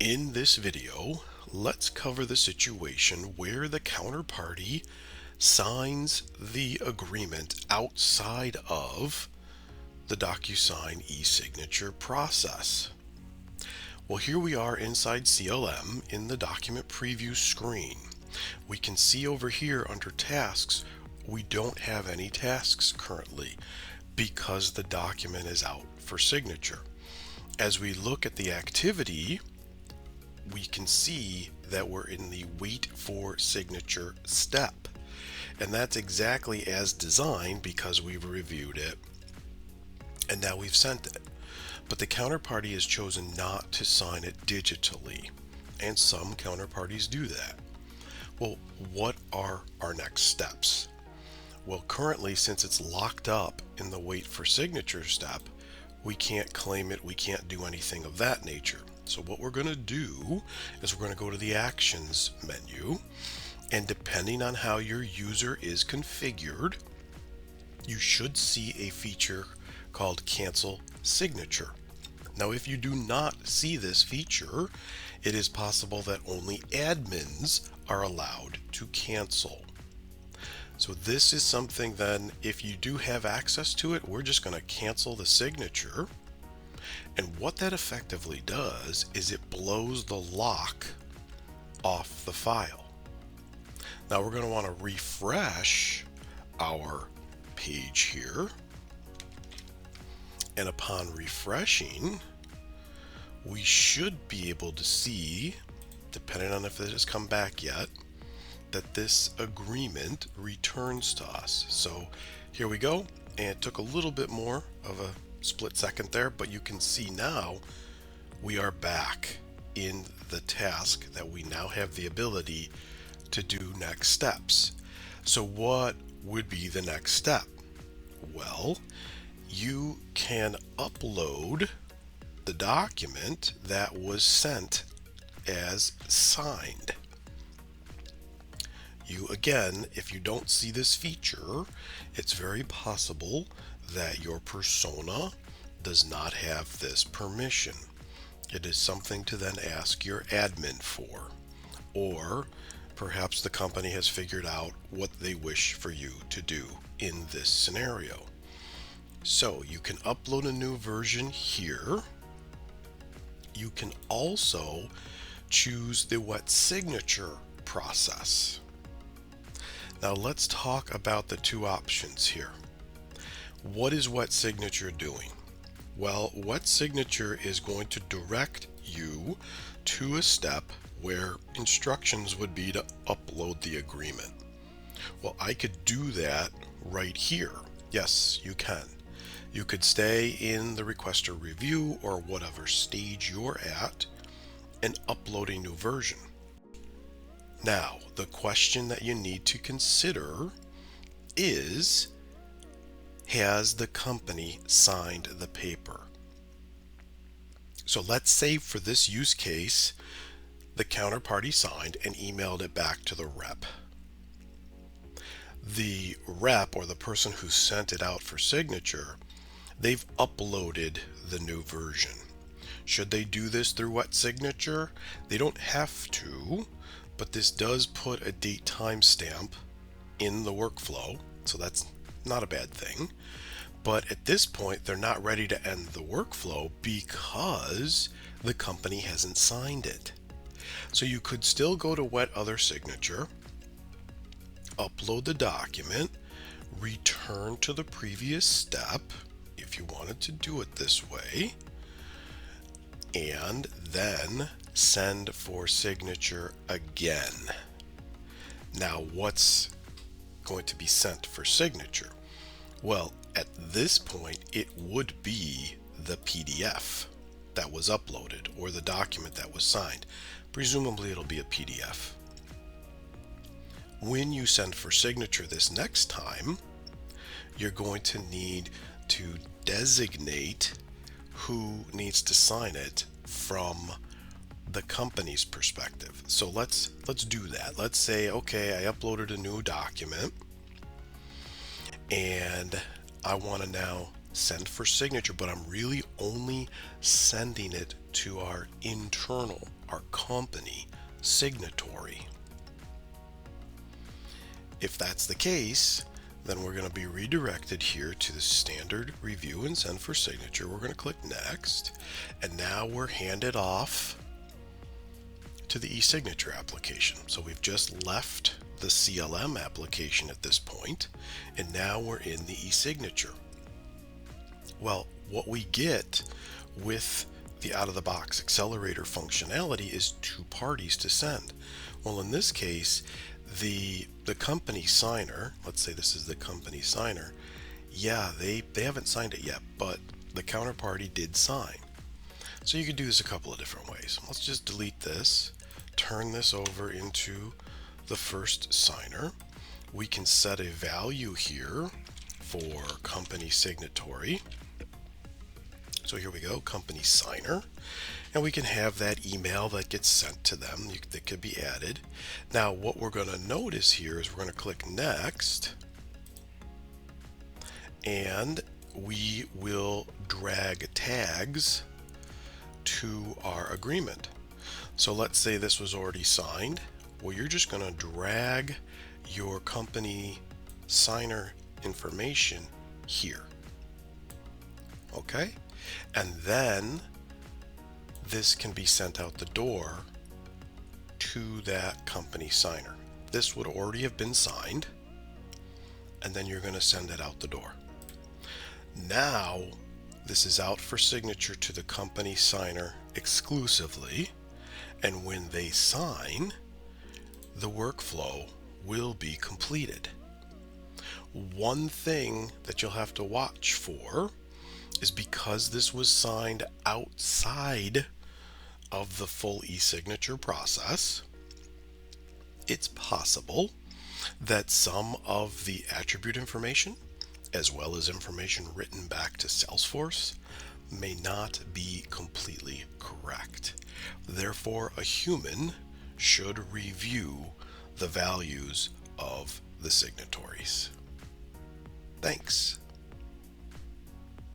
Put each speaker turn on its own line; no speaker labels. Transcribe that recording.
In this video, let's cover the situation where the counterparty signs the agreement outside of the DocuSign eSignature process. Well, here we are inside CLM in the document preview screen. We can see over here under tasks, we don't have any tasks currently because the document is out for signature. As we look at the activity, we can see that we're in the wait for signature step. And that's exactly as designed because we've reviewed it and now we've sent it. But the counterparty has chosen not to sign it digitally, and some counterparties do that. Well, what are our next steps? Well, currently, since it's locked up in the wait for signature step, we can't claim it, we can't do anything of that nature. So what we're going to do is we're going to go to the Actions menu, and depending on how your user is configured, you should see a feature called Cancel Signature. Now, if you do not see this feature, it is possible that only admins are allowed to cancel. So this is something then, if you do have access to it, we're just going to cancel the signature. And what that effectively does is it blows the lock off the file. Now we're going to want to refresh our page here. And upon refreshing, we should be able to see, depending on if it has come back yet, that this agreement returns to us. So here we go, and it took a little bit more of a split second there, but you can see now we are back in the task that we now have the ability to do next steps. So what would be the next step? Well, you can upload the document that was sent as signed. You, again, if you don't see this feature, it's very possible that your persona does not have this permission. It is something to then ask your admin for, or perhaps the company has figured out what they wish for you to do in this scenario. So you can upload a new version here. You can also choose the wet signature process. Now let's talk about the two options here. What is wet signature doing? Well, wet signature is going to direct you to a step where instructions would be to upload the agreement. Well, I could do that right here. Yes, you can. You could stay in the requester review or whatever stage you're at and upload a new version. Now, the question that you need to consider is, has the company signed the paper? So let's say for this use case, the counterparty signed and emailed it back to the rep. The rep, or the person who sent it out for signature, they've uploaded the new version. Should they do this through wet signature? They don't have to, but this does put a date timestamp in the workflow, so that's not a bad thing. But at this point, they're not ready to end the workflow because the company hasn't signed it. So you could still go to wet other signature, upload the document, return to the previous step if you wanted to do it this way, and then send for signature again. Now, what's going to be sent for signature? Well, at this point, it would be the PDF that was uploaded or the document that was signed. Presumably, it'll be a PDF. When you send for signature this next time, you're going to need to designate who needs to sign it from the company's perspective. So let's do that. Let's say, okay, I uploaded a new document and I want to now send for signature, but I'm really only sending it to our our company signatory. If that's the case, then we're going to be redirected here to the standard review and send for signature. We're going to click next, and now we're handed off to the eSignature application. So we've just left the CLM application at this point, and now we're in the eSignature. Well, what we get with the out-of-the-box accelerator functionality is two parties to send. Well, in this case, the company signer, let's say this is the company signer, yeah, they haven't signed it yet, but the counterparty did sign. So you could do this a couple of different ways. Let's just delete this, turn this over into the first signer. We can set a value here for company signatory. So here we go, company signer, and we can have that email that gets sent to them that could be added. Now what we're going to notice here is we're going to click next, and we will drag tags to our agreement. So let's say this was already signed. Well, you're just going to drag your company signer information here. Okay? And then this can be sent out the door to that company signer. This would already have been signed, and then you're going to send it out the door. Now, this is out for signature to the company signer exclusively, and when they sign, the workflow will be completed. One thing that you'll have to watch for is because this was signed outside of the full eSignature process, it's possible that some of the attribute information, as well as information written back to Salesforce, may not be completely correct. Therefore, a human should review the values of the signatories. Thanks.